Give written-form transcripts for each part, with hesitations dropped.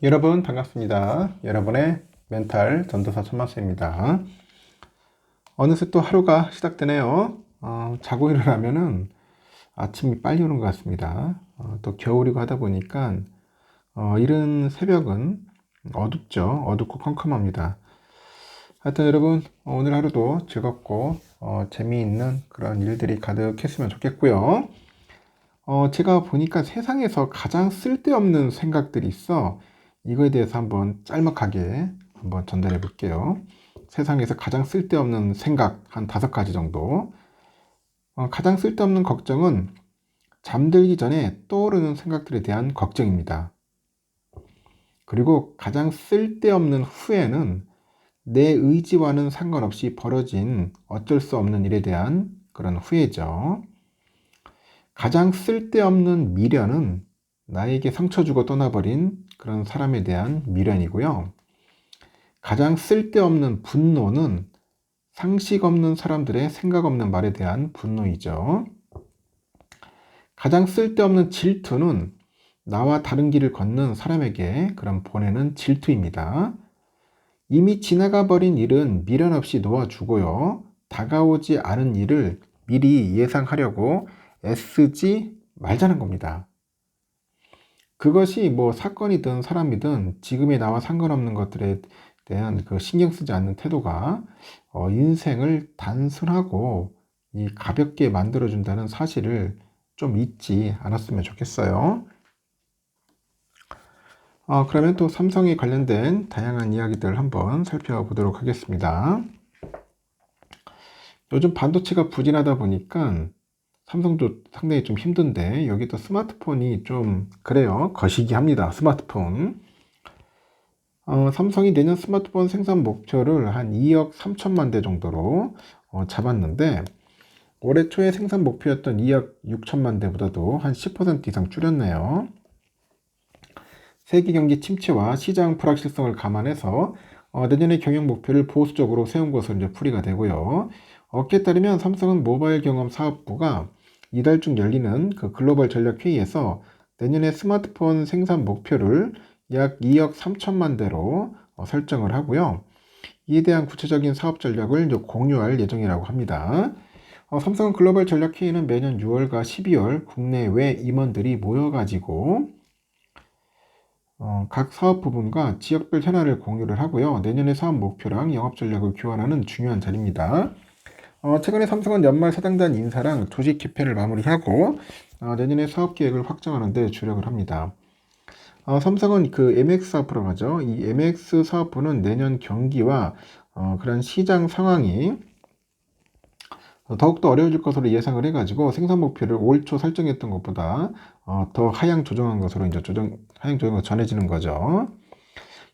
여러분 반갑습니다. 여러분의 멘탈 전도사 천마스입니다. 어느새 또 하루가 시작되네요. 자고 일어나면은 아침이 빨리 오는 것 같습니다. 또 겨울이고 하다 보니까 이른 새벽은 어둡죠. 어둡고 컴컴합니다. 하여튼 여러분 오늘 하루도 즐겁고 재미있는 그런 일들이 가득했으면 좋겠고요. 제가 보니까 세상에서 가장 쓸데없는 생각들이 있어. 이거에 대해서 한번 짤막하게 한번 전달해 볼게요. 세상에서 가장 쓸데없는 생각 한 5가지 정도. 가장 쓸데없는 걱정은 잠들기 전에 떠오르는 생각들에 대한 걱정입니다. 그리고 가장 쓸데없는 후회는 내 의지와는 상관없이 벌어진 어쩔 수 없는 일에 대한 그런 후회죠. 가장 쓸데없는 미련은 나에게 상처 주고 떠나버린 그런 사람에 대한 미련이고요. 가장 쓸데없는 분노는 상식 없는 사람들의 생각 없는 말에 대한 분노이죠. 가장 쓸데없는 질투는 나와 다른 길을 걷는 사람에게 그런 보내는 질투입니다. 이미 지나가 버린 일은 미련 없이 놓아주고요. 다가오지 않은 일을 미리 예상하려고 애쓰지 말자는 겁니다. 그것이 뭐 사건이든 사람이든 지금의 나와 상관없는 것들에 대한 그 신경 쓰지 않는 태도가 인생을 단순하고 이 가볍게 만들어준다는 사실을 좀 잊지 않았으면 좋겠어요. 그러면 또 삼성에 관련된 다양한 이야기들 한번 살펴보도록 하겠습니다. 요즘 반도체가 부진하다 보니까 삼성도 상당히 좀 힘든데 여기 또 스마트폰이 좀 그래요. 거시기 합니다. 스마트폰. 삼성이 내년 스마트폰 생산 목표를 한 2억 3천만 대 정도로 잡았는데 올해 초에 생산 목표였던 2억 6천만 대보다도 한 10% 이상 줄였네요. 세계 경기 침체와 시장 불확실성을 감안해서 내년의 경영 목표를 보수적으로 세운 것으로 이제 풀이가 되고요. 업계에 따르면 삼성은 모바일 경험 사업부가 이달 중 열리는 그 글로벌 전략 회의에서 내년에 스마트폰 생산 목표를 약 2억 3천만 대로 설정을 하고요. 이에 대한 구체적인 사업 전략을 공유할 예정이라고 합니다. 삼성 글로벌 전략 회의는 매년 6월과 12월 국내외 임원들이 모여가지고 각 사업 부분과 지역별 현안을 공유를 하고요. 내년의 사업 목표랑 영업 전략을 교환하는 중요한 자리입니다. 최근에 삼성은 연말 사장단 인사랑 조직 개편을 마무리하고 내년에 사업 계획을 확정하는 데 주력을 합니다. 삼성은 그 MX 사업부라고 하죠. 이 MX 사업부는 내년 경기와 그런 시장 상황이 더욱더 어려워질 것으로 예상을 해가지고 생산 목표를 올 초 설정했던 것보다 더 하향 조정한 것으로 이제 하향 조정이 전해지는 거죠.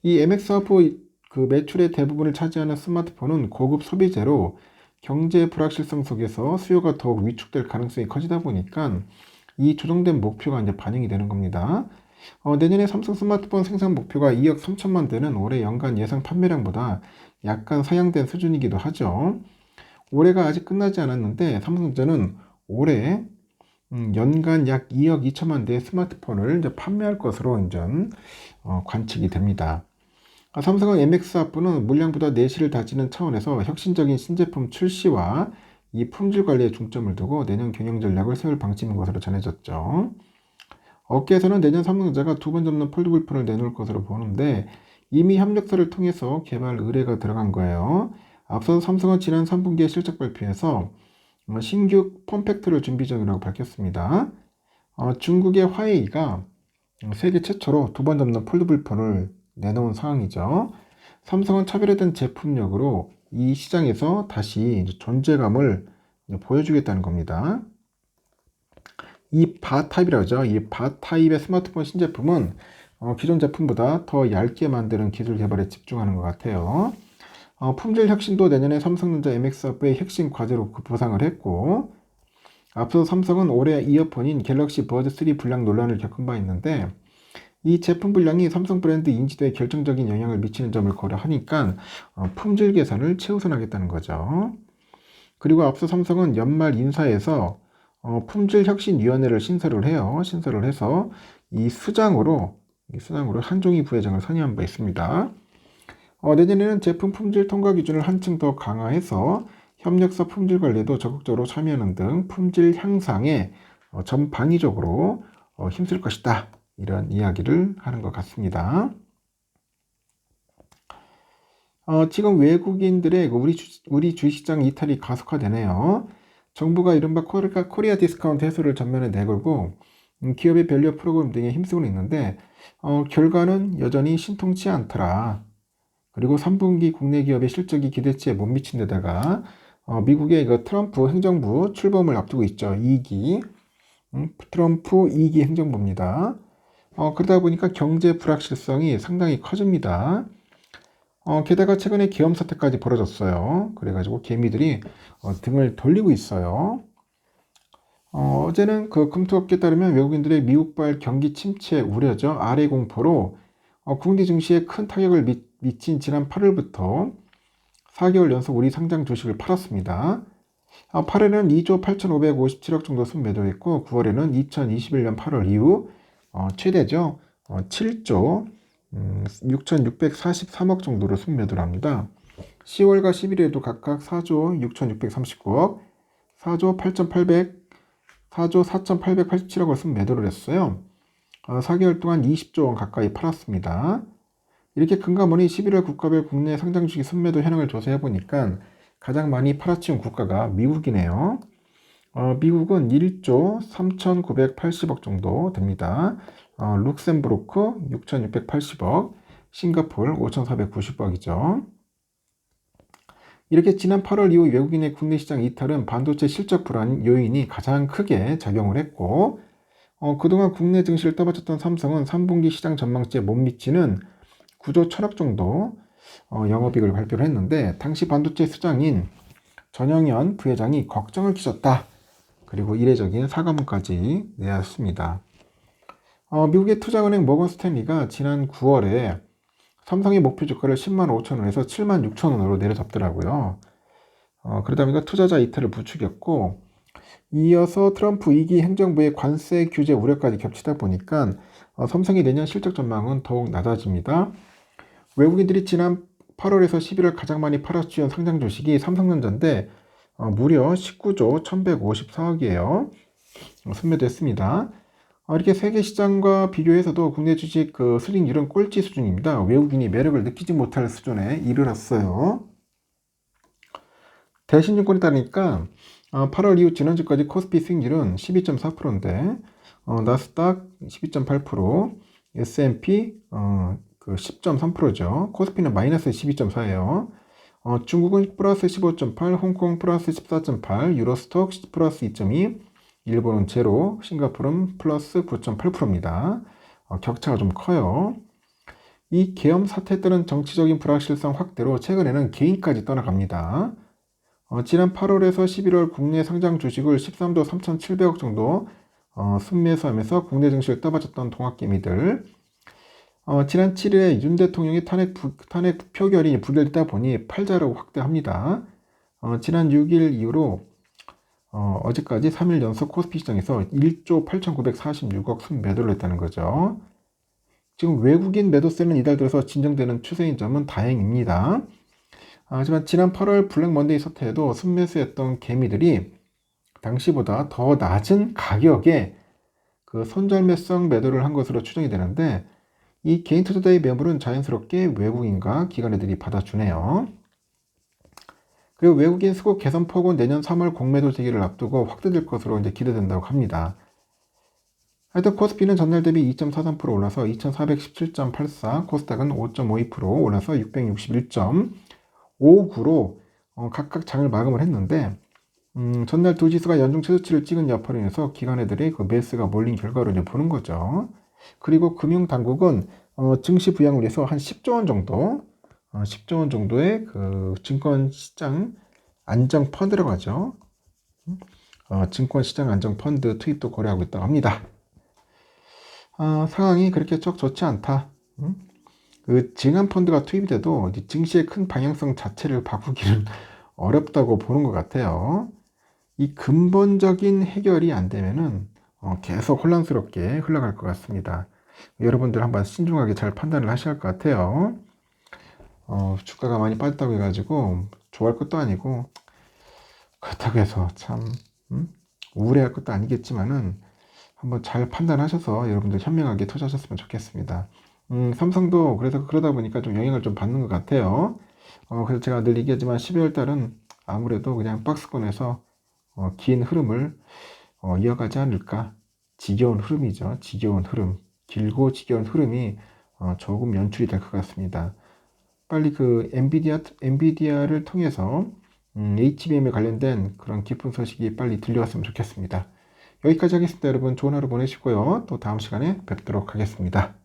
이 MX 사업부 그 매출의 대부분을 차지하는 스마트폰은 고급 소비재로 경제 불확실성 속에서 수요가 더욱 위축될 가능성이 커지다 보니까 이 조정된 목표가 이제 반영이 되는 겁니다. 내년에 삼성 스마트폰 생산 목표가 2억 3천만 대는 올해 연간 예상 판매량보다 약간 상향된 수준이기도 하죠. 올해가 아직 끝나지 않았는데 삼성전자는 올해 연간 약 2억 2천만 대의 스마트폰을 이제 판매할 것으로 이제 관측이 됩니다. 삼성은 MX 사업부는 물량보다 내실을 다지는 차원에서 혁신적인 신제품 출시와 이 품질 관리에 중점을 두고 내년 경영 전략을 세울 방침인 것으로 전해졌죠. 업계에서는 내년 삼성전자가 두 번 접는 폴더블 폰을 내놓을 것으로 보는데 이미 협력사를 통해서 개발 의뢰가 들어간 거예요. 앞서 삼성은 지난 3분기에 실적 발표에서 신규 폼팩트를 준비 중이라고 밝혔습니다. 중국의 화웨이가 세계 최초로 두 번 접는 폴더블 폰을 내놓은 상황이죠. 삼성은 차별화된 제품력으로 이 시장에서 다시 존재감을 보여주겠다는 겁니다. 이 바 타입이라고 하죠. 이 바 타입의 스마트폰 신제품은 기존 제품보다 더 얇게 만드는 기술 개발에 집중하는 것 같아요. 품질 혁신도 내년에 삼성전자 MX업의 핵심 과제로 부상을 했고 앞서 삼성은 올해 이어폰인 갤럭시 버즈 3 불량 논란을 겪은 바 있는데 이 제품 불량이 삼성 브랜드 인지도에 결정적인 영향을 미치는 점을 고려하니까 품질 개선을 최우선하겠다는 거죠. 그리고 앞서 삼성은 연말 인사에서 품질혁신위원회를 신설을 해요. 신설을 해서 이 수장으로 수당으로 한 종이 부회장을 선임한 바 있습니다. 내년에는 제품 품질 통과 기준을 한층 더 강화해서 협력사 품질 관리에도 적극적으로 참여하는 등 품질 향상에 전방위적으로 힘쓸 것이다. 이런 이야기를 하는 것 같습니다. 지금 외국인들의 우리 주식시장 이탈이 가속화되네요. 정부가 이른바 코리아 디스카운트 해소를 전면에 내걸고 기업의 밸류 프로그램 등에 힘쓰고 있는데 결과는 여전히 신통치 않더라. 그리고 3분기 국내 기업의 실적이 기대치에 못 미친 데다가 미국의 트럼프 행정부 출범을 앞두고 있죠. 2기 트럼프 2기 행정부입니다. 그러다 보니까 경제 불확실성이 상당히 커집니다. 게다가 최근에 계엄 사태까지 벌어졌어요. 그래가지고 개미들이 등을 돌리고 있어요. 어제는 그 금투업계에 따르면 외국인들의 미국발 경기 침체 우려죠. 아래 공포로 국내 증시에 큰 타격을 미친 지난 8월부터 4개월 연속 우리 상장 주식을 팔았습니다. 8월에는 2조 8,557억 정도 순매도했고 9월에는 2021년 8월 이후 최대죠. 7조 6,643억 정도로 순매도를 합니다. 10월과 11월에도 각각 4조 6,639억, 4조 4,887억을 순매도를 했어요. 4개월 동안 20조 원 가까이 팔았습니다. 이렇게 금감원이 11월 국가별 국내 상장 주식 순매도 현황을 조사해 보니까 가장 많이 팔아치운 국가가 미국이네요. 미국은 1조 3,980억 정도 됩니다. 룩셈부르크 6,680억, 싱가포르 5,490억이죠. 이렇게 지난 8월 이후 외국인의 국내 시장 이탈은 반도체 실적 불안 요인이 가장 크게 작용을 했고 그동안 국내 증시를 떠받쳤던 삼성은 3분기 시장 전망치에 못 미치는 9조 1천억 정도 영업이익을 발표를 했는데 당시 반도체 수장인 전영현 부회장이 걱정을 키웠다. 그리고 이례적인 사과문까지 내었습니다. 미국의 투자은행 모건 스탠리가 지난 9월에 삼성의 목표 주가를 10만 5천 원에서 7만 6천 원으로 내려잡더라고요. 그러다 보니까 투자자 이탈을 부추겼고 이어서 트럼프 2기 행정부의 관세 규제 우려까지 겹치다 보니까 삼성의 내년 실적 전망은 더욱 낮아집니다. 외국인들이 지난 8월에서 11월 가장 많이 팔아치운 상장 주식이 삼성전자인데 무려 19조 1154억이에요. 순매도했습니다. 이렇게 세계 시장과 비교해서도 국내 주식 수익률은 꼴찌 수준입니다. 외국인이 매력을 느끼지 못할 수준에 이르렀어요. 대신증권에 따르니까 8월 이후 지난주까지 코스피 수익률은 12.4%인데 나스닥 12.8%, S&P 10.3%죠. 코스피는 마이너스 12.4예요. 중국은 플러스 15.8, 홍콩 플러스 14.8, 유로스톡 플러스 2.2, 일본은 제로, 싱가포르는 플러스 9.8%입니다. 격차가 좀 커요. 이 계엄 사태에 따른 정치적인 불확실성 확대로 최근에는 개인까지 떠나갑니다. 지난 8월에서 11월 국내 상장 주식을 13조 3,700억 정도 순매수하면서 국내 증시를 떠받쳤던 동학개미들 지난 7일에 윤 대통령의 탄핵 표결이 부결되다 보니 팔자로 확대합니다. 지난 6일 이후로 어제까지 3일 연속 코스피 시장에서 1조 8,946억 순매도를 했다는 거죠. 지금 외국인 매도세는 이달 들어서 진정되는 추세인 점은 다행입니다. 하지만 지난 8월 블랙 먼데이 사태에도 순매수했던 개미들이 당시보다 더 낮은 가격에 손절매성 매도를 한 것으로 추정이 되는데 이 개인 투자자의 매물은 자연스럽게 외국인과 기관애들이 받아주네요. 그리고 외국인 수급 개선 폭은 내년 3월 공매도 제기를 앞두고 확대될 것으로 이제 기대된다고 합니다. 하여튼 코스피는 전날 대비 2.43% 올라서 2417.84, 코스닥은 5.52% 올라서 661.59로 각각 장을 마감을 했는데 전날 두 지수가 연중 최저치를 찍은 여파로 인해서 기관애들의 매수가 몰린 결과로 이제 보는 거죠. 그리고 금융당국은 증시 부양을 위해서 한 10조 원 정도, 10조 원 정도의 증권시장 안정펀드라고 하죠. 증권시장 안정펀드 투입도 고려하고 있다고 합니다. 상황이 그렇게 썩 좋지 않다. 증안펀드가 투입이 돼도 증시의 큰 방향성 자체를 바꾸기는 어렵다고 보는 것 같아요. 이 근본적인 해결이 안 되면은 계속 혼란스럽게 흘러갈 것 같습니다. 여러분들 한번 신중하게 잘 판단을 하셔야 할 것 같아요. 주가가 많이 빠졌다고 해가지고 좋아할 것도 아니고 그렇다고 해서 참 우울해할 것도 아니겠지만은 한번 잘 판단하셔서 여러분들 현명하게 투자하셨으면 좋겠습니다. 삼성도 그래서 그러다 보니까 좀 영향을 좀 받는 것 같아요. 그래서 제가 늘 얘기하지만 12월 달은 아무래도 그냥 박스권에서 긴 흐름을 이어가지 않을까. 지겨운 흐름이죠. 지겨운 흐름. 길고 지겨운 흐름이 조금 연출이 될 것 같습니다. 빨리 그 엔비디아를 통해서 HBM에 관련된 그런 깊은 소식이 빨리 들려왔으면 좋겠습니다. 여기까지 하겠습니다. 여러분 좋은 하루 보내시고요. 또 다음 시간에 뵙도록 하겠습니다.